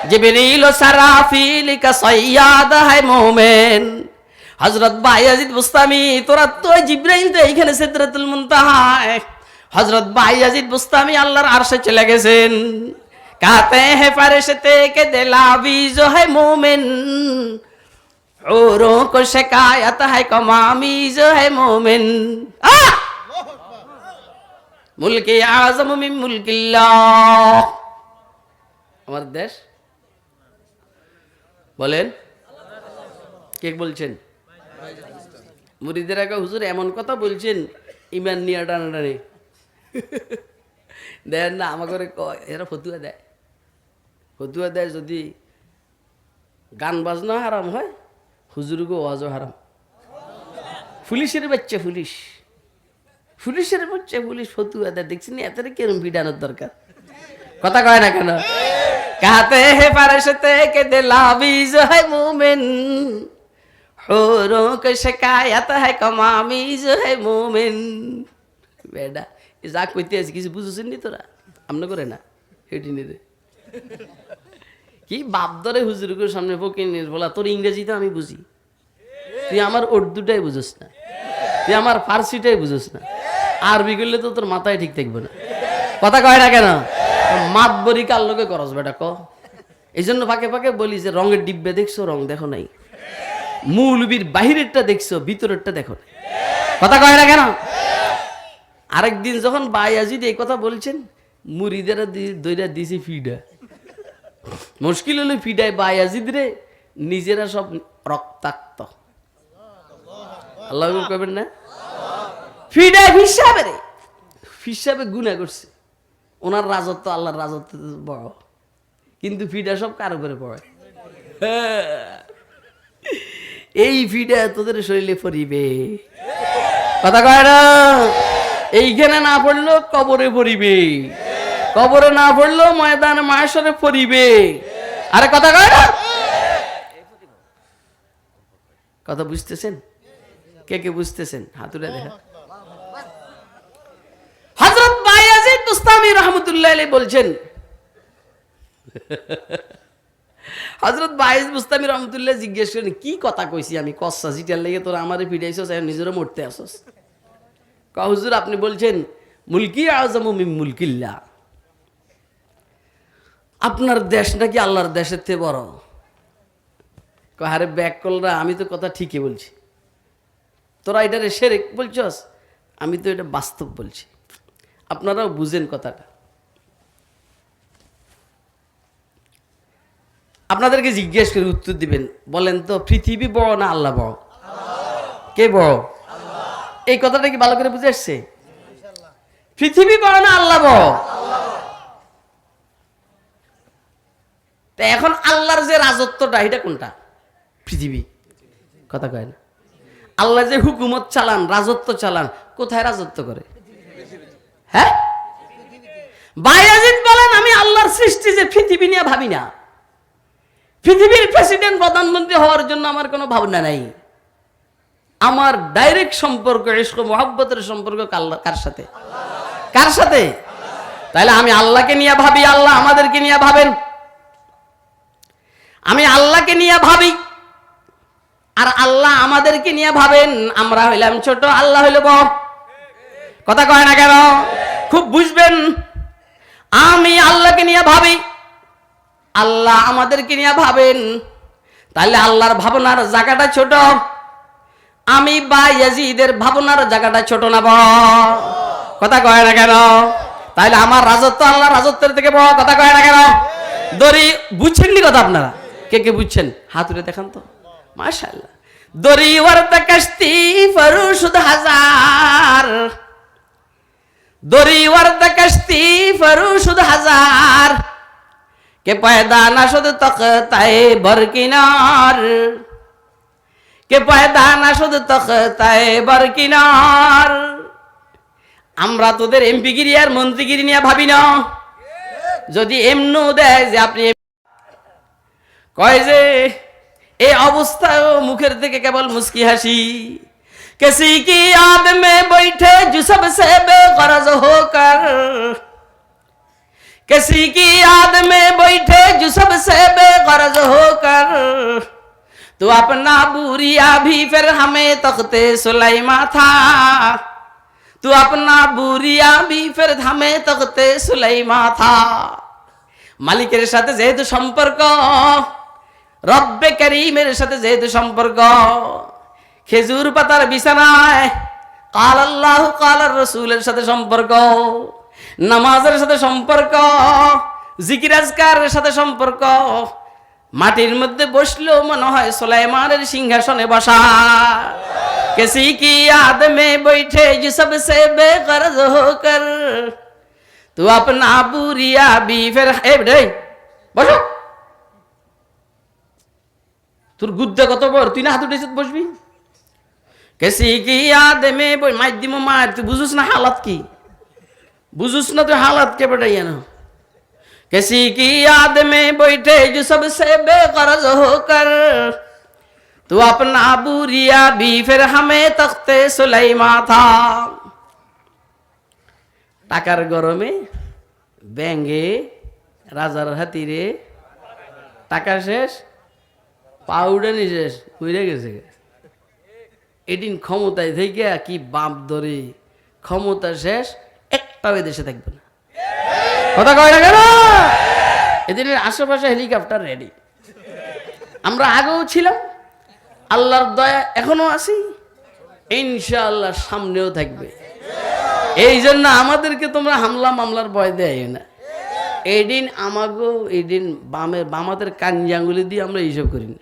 Speaker 1: জিবরিল ও সারাফিল কা সয়্যাদ হ্যায় মুমিন। হযরত বায়াজিদ বুস্তামি, তোরা তো জিবরাইল তো এইখানে সিদরাতুল মুনতাহায়, হযরত বায়াজিদ বুস্তামি আল্লাহর আরশে চলে গেছেন। कहते हैं फरिश्ते के दिलावी जो है मोमिन, औरों को शिकायत है कमामी जो है मोमिन। मुल्क आज़म मिन मुल्किल्लाह। আমার দেশ বলেন কে বলছেন? মুরিদেরা কয় হুজুর এমন কথা বলছেন ইমান নিয়ে টানাটানি দেন না। আমাকে এরা ফতুয়া দেয়, ফতুয়া দেয় যদি গান বাজনা হারাম হয়, হুজুরকে ওয়াজও হারাম। পুলিশের বাচ্চা পুলিশ, পুলিশের বাচ্চা পুলিশ ফতুয়া দেয়, দেখছি না এত কেরম পিটানোর দরকার, কথা কয় না কেন? कहते हैं फरिश्ते के दिलावीज है मोमिन, औरों को शिकायत है कमामीज है मोमिन। বেডা এ যা কইতে আছে কিছু বুঝছেন নি তোরা? আমনে করে না হেঁটে নিতে কি বাপ ধরে হুজুরের সামনে ফকির বলা, তোর ইংরেজি তো আমি বুঝি, তুই আমার উর্দুটাই বুঝোস না, তুই আমার ফার্সিটাই বুঝোস না, আরবি করলে তো তোর মাথায় ঠিক থাকবে না, কথা কয় না কেন? মাতবরি কার লোকে করস বেটা ক? এই জন্য ফাঁকে ফাঁকে বলি যে রঙের ডিব্বে দেখছো, রং দেখো নাই, মৌলবীর বাহিরেরটা দেখছো, ভিতরেরটা দেখো নাই, কথা কয় না কেন? আরেকদিন যখন বায়াজিদ এই কথা বলছেন, মুরিদেরা দইরা দিছে ফিডা। মুশকিল হলো ফিডায় বায়াজিদ রে নিজেরা সব রক্তাক্ত, আল্লাহ কইবেন না? ফিডায় হিসাবে রে হিসাবে গুনাহ করছে, ওনার রাজত্ব আল্লাহর রাজত্ব বড়, কিন্তু ফিডা সব কার উপরে পড়ে? এই ফিডা তোদের শরীরে পড়িবে, কথা কয় না? এইখানে না পড়লো কবরে পড়িবে, কবরে না পড়লো ময়দানে মাশরে পড়িবে। আরে কথা কয় না? কথা বুঝতেছেন? কে কে বুঝতেছেন হাত তুলে দেখা। হযরত বায়াজিদ বুস্তামি রাহমাতুল্লাহ আলাইহি বলছেন, হযরত বায়াজিদ বুস্তামি রাহমাতুল্লাহ জিজ্ঞেস করেন কি কথা কইছি আমি? কচ্ছা জিটার লেগে তোরা আমারে পিটাইছস, এখন নিজেরও মরতে আসস। কয় হুজুর আপনি বলছেন মুলকি আযমু মিন মুলকিল্লাহ, আপনার দেশ নাকি আল্লাহর দেশের থেকে বড়। কয় আরে ব্যাক কলরা, আমি তো কথা ঠিকই বলছি, তোরা এটারে শিরক বলছস, আমি তো এটা বাস্তব বলছি, আপনারাও বুঝেন কথাটা। আপনাদেরকে জিজ্ঞেস করে উত্তর দিবেন, বলেন তো পৃথিবী বড় না আল্লাহ বড়? কে বড়? এই কথাটা কি ভালো করে বুঝে আসছে? পৃথিবী বড় না আল্লাহ বড়? তা এখন আল্লাহর যে রাজত্বটা এটা কোনটা? পৃথিবী। কথা কয় না? আল্লাহ যে হুকুমত চালান, রাজত্ব চালান, কোথায় রাজত্ব করে? হ্যাঁ, বায়াজিদ বলেন আমি আল্লাহর সৃষ্টি যে পৃথিবী নিয়ে ভাবি না। পৃথিবীর প্রেসিডেন্ট প্রধানমন্ত্রী হওয়ার জন্য আমার কোনো ভাবনা নাই। আমার ডাইরেক্ট সম্পর্ক ইশক মুহাব্বতের সম্পর্ক কার সাথে? কার সাথে? তাহলে আমি আল্লাহকে নিয়ে ভাবি, আল্লাহ আমাদেরকে নিয়ে ভাবেন। আমি আল্লাহকে নিয়ে ভাবি আর আল্লাহ আমাদেরকে নিয়ে ভাবেন। আমরা হইলাম ছোট, আল্লাহ হইল বড়। কথা কয় না কেন? খুব বুঝবেন। আমি আল্লাহকে নিয়ে ভাবি, আল্লাহ আমাদেরকে নিয়ে ভাবেন। তাহলে আল্লাহর ভাবনার জায়গাটা ছোট, আমি বায়াজিদের ভাবনার জায়গাটা ছোট না বড়? কথা কয় না কেন? তাহলে আমার রাজত্ব আল্লাহর রাজত্বের থেকে বড়। কথা কয় না কেন? দড়ি বুঝছেন নি কথা আপনারা? কে কে বুঝছেন হাত উঠে দেখান তো। মাশাআল্লাহ। দড়ি ওয়ার্দ কাশতি ফরুশুদ হাজার, দড়ি ওয়ার্দ কাশতি ফরুশুদ হাজার, কে পয়দা না শুধু তখতায়ে বরকিনার, কে পয়দা না শুধু তখতায়ে বরকিনার। আমরা তোদের এমপিগিরি আর মন্ত্রীগিরি নিয়ে ভাবি না। যদি এমনও দেয় যে আপনি কয় যে এই অবস্থায় মুখের থেকে কেবল মুস্কি হাসি। किसी की याद में बैठे जो सबसे बेगरज होकर, किसी की याद में बैठे जो सबसे बेगरज होकर, तो अपना बुरिया भी फिर हमें तख्ते सुलेमा था, तो अपना बुरिया भी फिर हमें तख्ते सुलेमा था। মালিকের সাথে যেহেতু সম্পর্ক, রব্বে করিমের সাথে যেহেতু সম্পর্ক, খেজুর পাতার বিছানায় কাল আল্লাহ কাল রসুলের সাথে সম্পর্ক, নামাজের সাথে সম্পর্ক, জিকির আজকারের সাথে সম্পর্ক, মাটির মধ্যে বসলেও মনে হয় সুলাইমানের সিংহাসনে বসা। किसी की याद में बैठे जो सबसे बेगरज होकर, तू अपना बुरिया भी फिर বসো। তোর গুদ্দা কত বড়, তুই না হাত উঠেছিস বসবি? किसी की याद में মাইর দিব মার। তুই বুঝুস না হালাত কি? বুঝুস না তুই হালাত কে বেটাইয়া না? किसी की याद में बैठे जो सबसे बेगरज होकर, तू अपना बुरिया भी फिर हमें तख्ते सुलेमा था। টাকার গরমে ব্যাঙ্গে রাজার হাতিরে টাকা শেষ, পাউডানি শেষ, উইরে গেছে। এদিন ক্ষমতায় থেকে কি বাপ ধরে, ক্ষমতা শেষ, একটাও এদেশে থাকবে না। কথা কয় না কেন? এদিনের আশেপাশে হেলিকপ্টার রেডি। আমরা আগেও ছিলাম, আল্লাহর দয়া এখনো আছি, ইনশাআল্লাহ সামনেও থাকবে। এই জন্য আমাদেরকে তোমরা হামলা মামলার ভয় দেয় না। এদিন আমাগো এদিন বামাদের কাঞ্জি আঙ্গুলি দিয়ে আমরা এইসব করি না।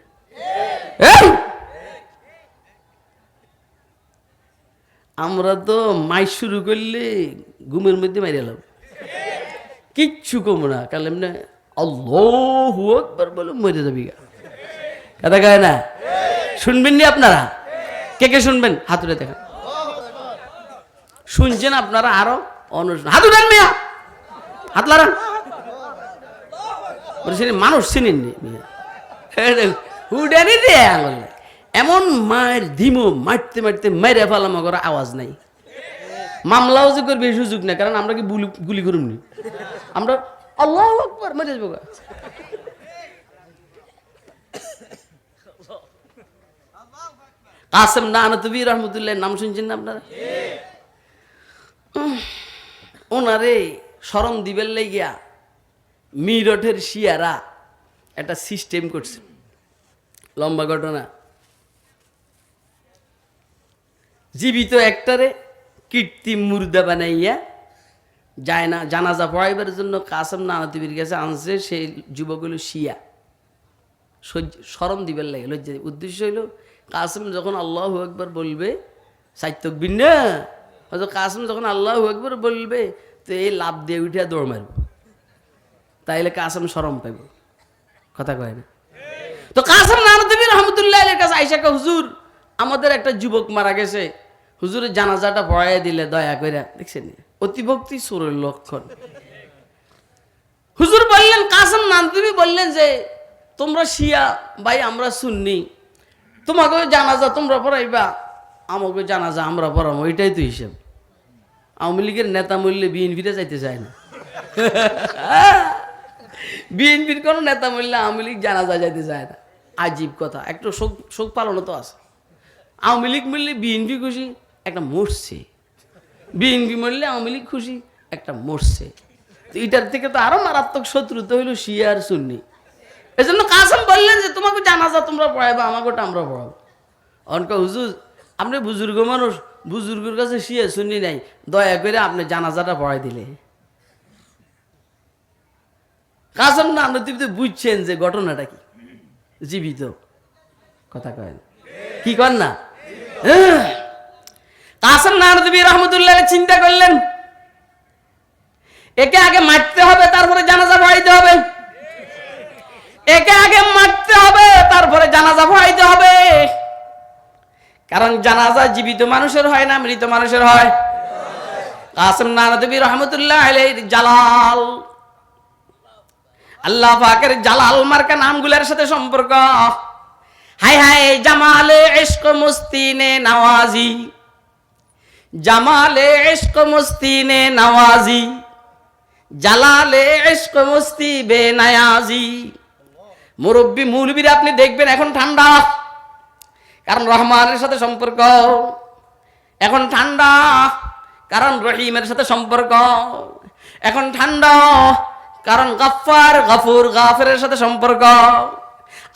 Speaker 1: আমরা তো মাই শুরু করলে ঘুমের মধ্যে মাইরে এলাম, কিচ্ছু কম না। কাল এমনি আল্লাহু আকবার বলে মরে যাবি। কথা কয় না? শুনবেন নি আপনারা? কে কে শুনবেন হাত উঠে দেখা। শুনছেন আপনারা? আরো হাত উঠান মিয়া, হাত লাগান। মানুষ চিনেননি উডানি রে আঙুল। এমন মায়ের ধিমো মারতে মারতে মেরে ফেলাম, করে আওয়াজ নাই। মামলাও যে করবে সুযোগ নেই, কারণ আমরা কি গুলি করুমনি। আমরা আল্লাহু আকবার মেরে যাবো। কাসেম নানতবী রহমতুল্লাহ নাম শুনছেন না আপনারা? ওনারে স্মরণ দিবেন লাগিয়া মিরটের শিয়ারা একটা সিস্টেম করছে। লম্বা ঘটনা। জীবিত একটারে কৃত্রিম মুর্দা বানাইয়া যায় না জানাজা পড়াইবার জন্য কাসেম নানতবীর কাছে আনছে। সেই যুবক হইল শিয়া, স্মরণ দিবেন লাগে লজ্জা। উদ্দেশ্য হইল কাসেম যখন আল্লাহু আকবার বলবে, সাইতকবির না, কাসেম যখন আল্লাহু আকবার বলবে তো এই লাভ দিয়ে উঠিয়া দৌড় মারব, তাইলে কাসেম শরম পাইব। কথা কয় না। তো কাসেম নানতুবি রহমতুল্লাহ আলাইহির কাছে আয়েশা কয়, হুজুর আমাদের একটা যুবক মারা গেছে, হুজুরের জানাজাটা পড়াইয়া দিলে দয়া কইরা। দেখছেন অতিভক্তি সুরের লক্ষণ। হুজুর বললেন, কাসেম নানতুবি বললেন যে তোমরা শিয়া ভাই, আমরা সুন্নি, তোমাকে জানাজা তোমরা পড়াইবা, আমাকে জানাজা আমরা পড়াবো, এটাই তো হিসেব। আওয়ামী লীগের নেতা মূল্যে বিএনপিতে যাইতে চায় না। বিএনপির কোন নেতা মূল্যে আওয়ামী লীগ জানাজা যাইতে চায় না। আজীব কথা। একটু শোক পালনও তো আছে। আওয়ামী লীগ মূল্যে বিএনপি খুশি, একটা মরছে। বিএনপি মূল্যে আওয়ামী লীগ খুশি, একটা মরছে। তো এটার থেকে তো আরো মারাত্মক শত্রুতা হইল শিয়া আর সুন্নি। এই জন্য কাসেম বললেন যে তোমাকে জানাজা তোমরা পড়াইবা, আমাকে ওটা আমরা পড়াবো। অনকা হুজুর আপনি বুজুর্গ মানুষ, বুজুর্গের কাছে শিয়া সুন্নি নাই, দয়া করে আপনি জানাজাটা পড়াই দিলে। কাসেম নানতুবি বুঝছেন যে ঘটনাটা কি, জীবিত। কথা কয় কি কর না। কাসেম নানতুবি রহমতুল্লাহ চিন্তা করলেন, একে আগে মারতে হবে, তারপরে জানাজা পড়াইতে হবে। একে আগে মারতে হবে, তারপরে জানাজা পড়াইতে হবে। কারণ জানাজা জীবিত মানুষের হয় না মৃত মানুষের হয়। কাসেম নানতুবি রহমতুল্লাহ আলাইহির জালাল, আল্লাহ পাকের জালাল মার্কা নামগুলোর সাথে সম্পর্ক। হায় হায় জামালে ইশক মুস্তিনে নওয়াজি, জামালে ইশক মুস্তিনে নওয়াজি, জালালে ইশক মুস্তি বেনায়াজি। মুরব্বী মৌলবীরা আপনি দেখবেন এখন ঠান্ডা, কারণ রহমানের সাথে সম্পর্ক। এখন ঠান্ডা, কারণ রহিমের সাথে সম্পর্ক। এখন ঠান্ডা, কারণ গাফফার গাফুর গাফেরের সাথে সম্পর্ক।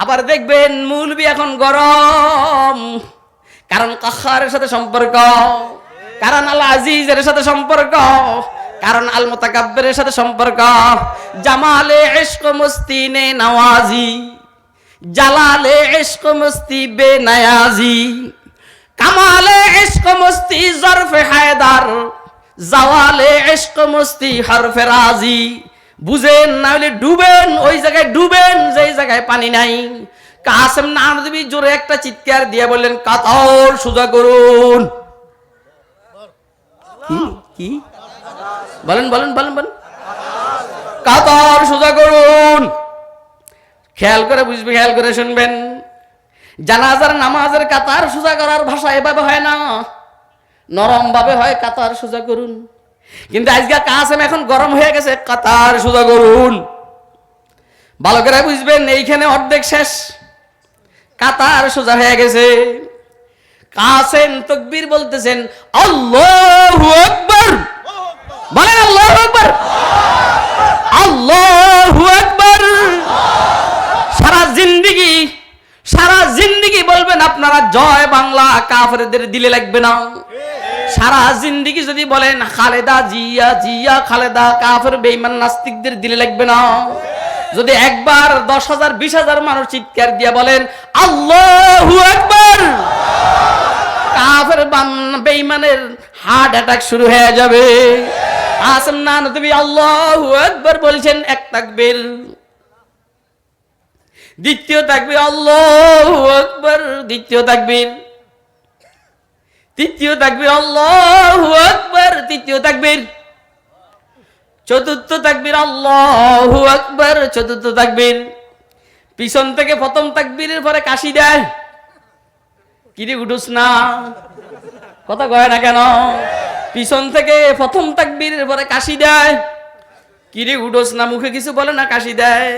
Speaker 1: আবার দেখবেন মৌলবী এখন গরম, কারণ কাহারের সাথে সম্পর্ক, কারণ আল আজিজের সাথে সম্পর্ক, কারণ আল মুতাকাব্বিরের সাথে সম্পর্ক। জামালে ইশক মুস্তিনে নওয়াজি, জালালে ইশক মুস্তি বেনায়াজি, কামালে ইশক মুস্তি জরফে হায়দার, জাওয়ালে ইশক মুস্তি হরফে রাজি। বুঝেন না হলে ডুবেন, ওই জায়গায় ডুবেন যেই জায়গায় পানি নাই। কাসেম নানতুবি জোরে একটা চিৎকার দিয়ে বললেন, কাতর সোজা করুন। কি কি বলেন বলেন বলেন বলেন, কাতর সোজা করুন। খেয়াল করে বুঝবে, খেয়াল করে শুনবেন। জানাজার নামাজের কাতার সোজা করার ভাষা এভাবে হয় না, নরম ভাবে হয়, কাতার সোজা করুন। কিন্তু আজকে কাসেম এখন গরম হয়ে গেছে, কাতার সোজা করুন। ভালো করে বুঝবেন, এইখানে অর্ধেক শেষ, কাতার সোজা হয়ে গেছে। কাসেম তাকবীর বলতেছেন, আল্লাহু আকবার। বলেন আল্লাহু আকবার, আল্লাহু আকবার। সারা জিন্দেগি বলবেন আপনারা জয় বাংলা, কাফেরদের দিলে লাগবে না। সারা জিন্দেগি যদি বলেন খালেদা জিয়া জিয়া খালেদা, কাফের বেঈমান নাস্তিকদের দিলে লাগবে না। যদি একবার 10,000 20,000 মানুষ চিৎকার দিয়ে বলেন আল্লাহু আকবার, কাফের বেঈমানের হার্ট অ্যাটাক শুরু হয়ে যাবে। কাসেম নানতুবি আল্লাহু আকবার বলছেন, এক তাকবীর, দ্বিতীয় তাকবীর আল্লাহু আকবার, দ্বিতীয় তাকবীর, তৃতীয় তাকবীর আল্লাহু আকবার, তৃতীয় তাকবীর, চতুর্থ তাকবীর আল্লাহু আকবার, চতুর্থ তাকবীর। পিছন থেকে প্রথম তাকবীরের পরে কাশি দেয়, কিরে উঠুস না, কথা কয় না কেন? পিছন থেকে প্রথম তাকবীরের পরে কাশি দেয়, কিরে উঠোস না, মুখে কিছু বলে না, কাশি দেয়,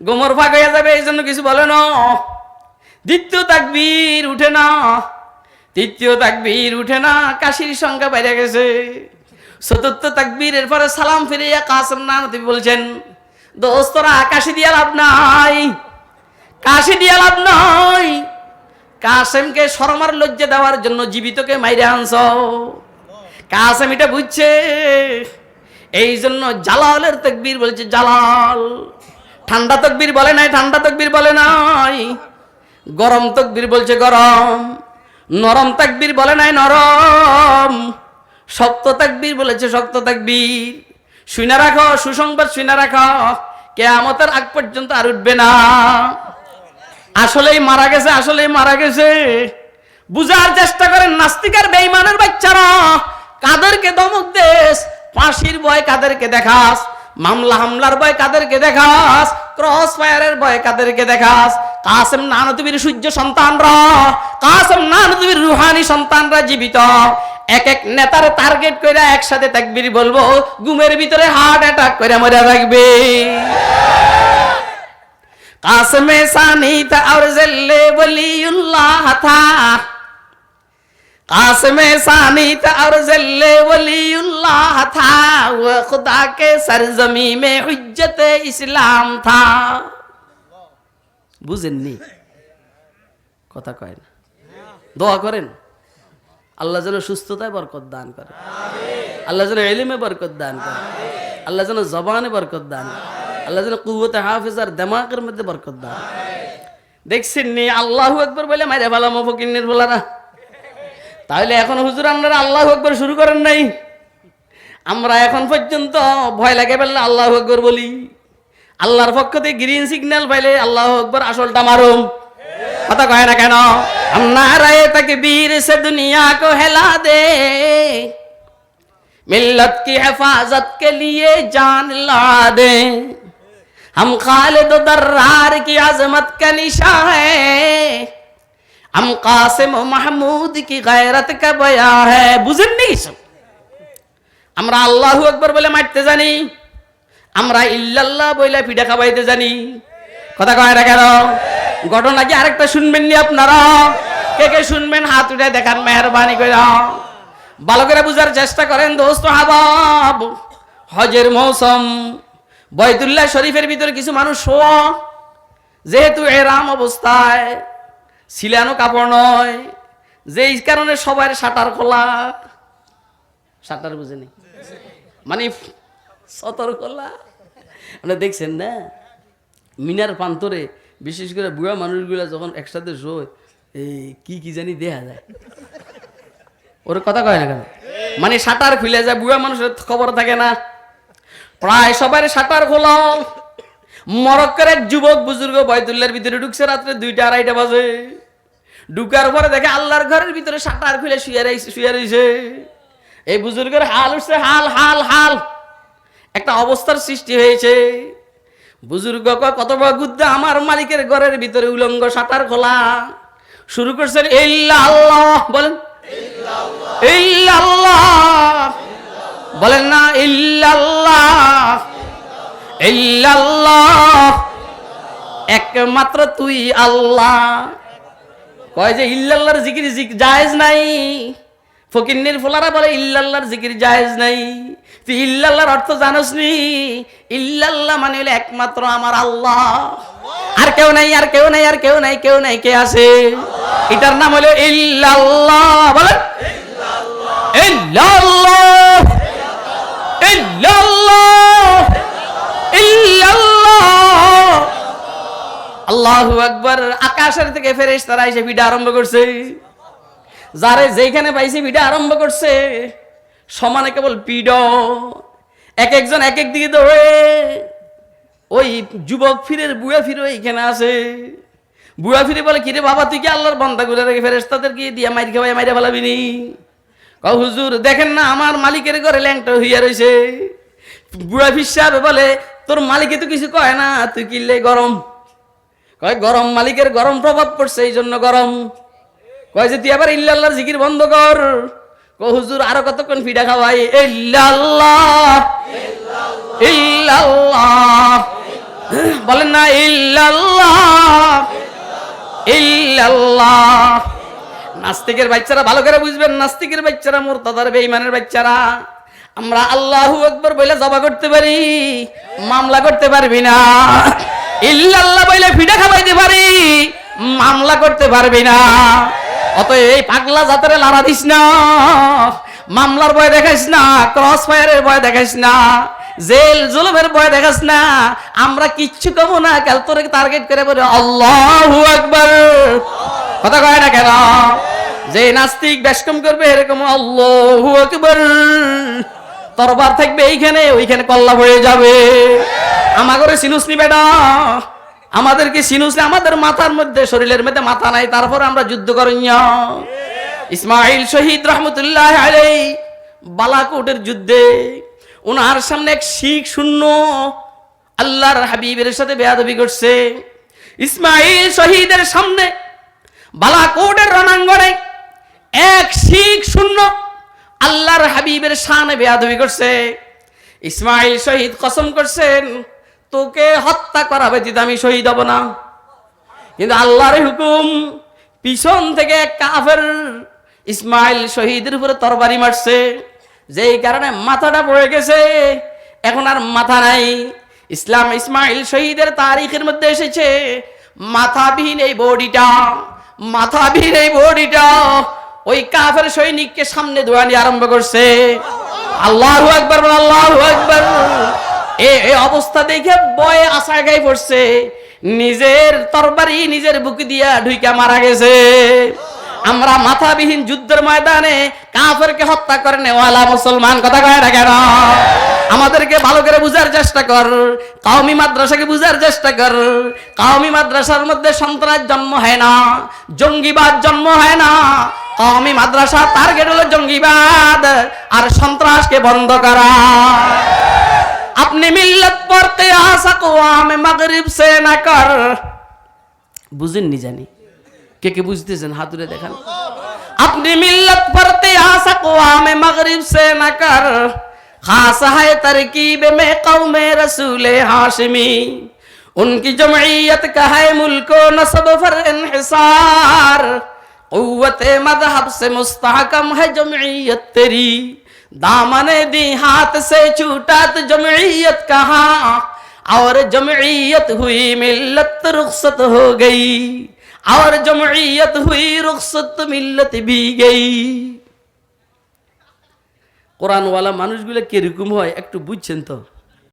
Speaker 1: গোমর ফাঁক হয়ে যাবে এই জন্য কিছু বলে না। দ্বিতীয় তাকবীর উঠে না, তৃতীয় তাকবীর উঠে না, কাশির সংখ্যা বেড়ে গেছে। চতুর্থ তাকবীরের পরে সালাম ফিরিয়া কাসেম নানতুবি বলছেন, দোস্তরা কাশি দিয়া লাভ নাই, কাশি দিয়া লাভ নাই। কাসেমকে শরমার লজ্জা দেওয়ার জন্য জীবিতকে মাইরে আনছ। কাসেম এটা বুঝছে, এই জন্য জালালের তাকবীর বলছে জালাল। ঠান্ডা তাকবীর বলে নাই, ঠান্ডা তাকবীর বলে নাই। গরম তাকবীর বলছে গরম। নরম তাকবীর বলে নাই নরম। শক্ত তাকবীর বলেছে শক্ত তাকবীর। শুনে রাখো, সুসংবাদ শুনে রাখো, কিয়ামতের আগ পর্যন্ত আর উঠবে না। আসলেই মারা গেছে, আসলেই মারা গেছে। বুঝার চেষ্টা করেন নাস্তিক আর বেঈমানের বাচ্চারা, কাদেরকে ধমক দেস, ফাঁসির ভয় কাদেরকে দেখাস, মামলা হামলার ভয় কাদেরকে দেখাস, ক্রস ফায়ারের ভয় কাদেরকে দেখাস? কাসেম নানতুবির সূর্য সন্তানরা, কাসেম নানতুবির রুহানি সন্তানরা জীবিত। এক এক নেতার টার্গেট করে একসাথে তাকবীর বলবো, ঘুমের ভিতরে হার্ট অ্যাটাক করে মরে থাকবে। কাসমে সানি তা और जल्ले वलीउल्लाह था, कासमे सानी था और जल्ले वलीउल्लाह था, वो खुदा के सरजमी में हुज्जत इस्लाम था। বুঝেননি কথা কয় না? দোয়া করেন আল্লাহ যেন সুস্থতায় বরকত দান করে, আল্লাহ যেন ইলমে বরকত দান করে, আল্লাহ যেন জবানে বরকত দান করে, আল্লাহ যেন কুওয়াতে হাফেজার দিমাগের মধ্যে বরকত দান। দেখছেন নি আল্লাহু আকবার বলে মাইরা ভালাম ফকিন্নের বলারা। তাহলে এখন হুজুর আপনারা আল্লাহু আকবার শুরু করেন নাই? আমরা এখন পর্যন্ত ভয় লাগে বললে আল্লাহু আকবার বলি, আল্লাহর পক্ষ থেকে গ্রিন সিগন্যাল পাইলে আল্লাহু আকবার আসলটা মারুম। কথা কয় না কেন? हम नारे तकबीर से दुनिया को हिला दे, मिल्लत की हिफाजत के लिए जान ला दे, हम खालिद दर्रार की अजमत का निशा है, हम कासिम महमूद की गैरत का बयां है। बुझेন নি? আমরা আল্লাহু আকবার বলে মারতে জানি, আমরা ইল্লাল্লাহ বলে পিঠা খাওয়াইতে জানি। কথা কয় না কেন? ঘটনা কি আরেকটা শুনবেন নি আপনারা? কে কে শুনবেন হাত উঠে দেখান মেহরবানি করে। ভালো করে বুঝার চেষ্টা করেন দোস্ত হাবাব। হজের মৌসুম, বাইতুল্লাহ শরীফের ভিতরে কিছু মানুষ শোয়া, যেহেতু এহরাম অবস্থায়, ছিলানো কাপড় নয়, যেই কারণে সবার শাটার খোলা। শাটার বুঝেনি মানে সতর খোলা। আপনি দেখছেন না মিনার প্রান্তরে বিশেষ করে বুড়া মানুষগুলা যখন একসাথে শোয়, এই কি কি জানি দেখা যায়। ওর কথা কয় না কেন? মানে শাটার খুলে যায়, বুড়া মানুষের খবর থাকে না। প্রায় সবার শাটার খোলা। মরক্কোর এক যুবক বুজুর্গ বাইতুল্লাহর ভিতরে ঢুকছে রাত্রে 2টা 2:30 বাজে। ঢুকার পরে দেখে আল্লাহর ঘরের ভিতরে শাটার খুলে শুয়ে রয়েছে। এই বুজুর্গের হাল উঠছে, হাল হাল হাল একটা অবস্থার সৃষ্টি হয়েছে। বুজুর্গ কত বড় গুদ্দা, আমার মালিকের ঘরের ভিতরে উলঙ্গ শাটার খোলা। শুরু করছেন ইল্লাল্লাহ, বলেন ইল্লাল্লাহ, বলেন না ইল্লাল্লাহ ইল্লাল্লাহ, একমাত্র তুই আল্লাহ। কয় যে ইল্লাল্লাহর জিকির জায়েজ নাই। ফকিন্নির ফোলারা বলে ইল্লাল্লাহর জিকির জায়েজ নাই। তুই ইল্লাল্লাহর অর্থ জানোস নি? ইল্লাল্লাহ মানে হলো একমাত্র আমার আল্লাহ, আর কেউ নাই, আর কেউ নাই, আর কেউ নাই, কেউ নাই। কে আছে? এটার নাম হলো ইল্লাল্লাহ। বলেন ইল্লাল্লাহ ইল্লাল্লাহ ইল্লাল্লাহ। আল্লাহু আকবার। আকাশের থেকে ফেরেশতারা এসে ভিড়া আরম্ভ করছে। যারে যেখানে পাইছে ভিড়া আরম্ভ করছে। সমানে কেবল পিড, এক একজন এক এক দিকে দৌড়ে। ওই যুবক ফিরের বুয়া ফিরে এইখানে আছে। বুয়া ফিরে বলে, কিরে বাবা তুই কি আল্লাহর বান্দা গুলো রেখে ফেরেশতাদের কি দিয়া মাইর খাওয়াই মাইরা ফেলাবি নি? কও হুজুর দেখেন না আমার মালিকের ঘরে ল্যাংটা হইয়া রয়েছে। বুয়া ফির সাহেব বলে, তোর মালিকে তো কিছু কয় না, তুই কিনলে গরম। কয় গরম, মালিকের গরম প্রভাব পড়ছে এই জন্য গরম। কয় যে তুই আবার ইল্লাল্লাহর জিকির বন্ধ কর। কও হুজুর আরো কতক্ষণ ফিডা খাওয়াই? ইল্লাল্লাহ ইল্লাল্লাহ, বলেন না ইল্লাল্লাহ ইল্লাল্লাহ। নাস্তিকের বাচ্চারা ভালো করে বুঝবেন, নাস্তিকের বাচ্চারা, মুরতাদার বেঈমানের বাচ্চারা, আমরা আল্লাহু আকবার বলে জবা করতে পারি, মামলা করতে পারবি না। ইল্লাল্লাহ বলে ফিডা খাওয়াইতে পারি, মামলা করতে পারবি না। অতএব এই পাগলা জাতের লারা দিস না, মামলার ভয় দেখাইস না, ক্রস ফায়ারের ভয় দেখাইস না, জেল জুলুমের ভয় দেখাস না। আমরা কিচ্ছু কমো না, কাল তোরে টার্গেট করে বলে আল্লাহু আকবার। কথা কয় না কেন? যে নাস্তিক বেশকম করবে এরকম আল্লাহু আকবার, তরবার থাকবে এইখানে, ওইখানে কল্লা হয়ে যাবে। আমাগরে সিনুসনি বেটা, আমাদেরকে সিনুসনি, আমাদের মাথার মধ্যে শরীরের মধ্যে মাথা নাই, তারপর আমরা যুদ্ধ করিয়া। ইসমাইল শহীদ রহমতুল্লাহ আলাইহি বালাকোটের যুদ্ধে ওনার সামনে এক শিখ শূন্য আল্লাহর হাবিবের সাথে বেয়াদবি করছে। ইসমাইল শহীদের সামনে বালাকোটের রণাঙ্গনে এক শিখ শূন্য আল্লাহর হাবিবের শানে বেয়াদবি করছে। ইসমাইল শহীদ কসম করছেন, তোকে হত্যা করা ব্যতীত আমি শহীদ হব না। কিন্তু আল্লাহর হুকুম, পিছন থেকে কাফের ইসমাইল শহীদের উপরে তরবারি মারছে, যেই কারণে মাথাটা পড়ে গেছে, এখন আর মাথা নাই। ইসমাইল শহীদের তারিখের মধ্যে এসেছে মাথাবিহীন এই বডিটা, মাথাবিহীন এই বডিটা ওই কাফের সৈনিককে সামনে দৌড়ানি আরম্ভ করছে। আল্লাহু আকবার, আল্লাহু আকবার। এই অবস্থা দেখে ভয়ে আশায় গায়ে পড়ছে, নিজের তরবারি নিজের বুকে দিয়া ঢুইকা মারা গেছে। আমরা মাথাবিহীন যুদ্ধের ময়দানে কাফেরকে হত্যা করে নেওয়ালা মুসলমান, কথা কয় না কেন? আমাদেরকে ভালো করে বুঝার চেষ্টা কর, কওমি মাদ্রাসাকে বুঝার চেষ্টা কর। কওমি মাদ্রাসার মধ্যে সন্ত্রাস জন্ম হয় না, জঙ্গিবাদ জন্ম হয় না। কওমি মাদ্রাসা টার্গেট হলো জঙ্গিবাদ আর সন্ত্রাসকে বন্ধ করা। আপনি মিল্লাত পর কিয়াস আকওয়াম মাগরিব সে না কর। বুঝেননি জানি, কে কে বুঝতেছেন হাত তুলে দেখান। আপনি মিল্লাত পর কিয়াস আকওয়াম মাগরিব সে না কর, खास है तरकीब में कौमे रसूले हाशमी, उनकी जमईयत का है मुल्को नस्ब फर इन्हिसार, कुव्वते मजहब से मुस्तहकम है जमईयत तेरी, दामने दी हाथ से छूटा तो जमईयत कहाँ, और जमईयत हुई मिल्लत रुखसत हो गई, और जमईयत हुई रुखसत मिल्लत भी गई। কোরআনওয়ালা মানুষগুলো কিরকম হয় একটু বুঝছেন তো?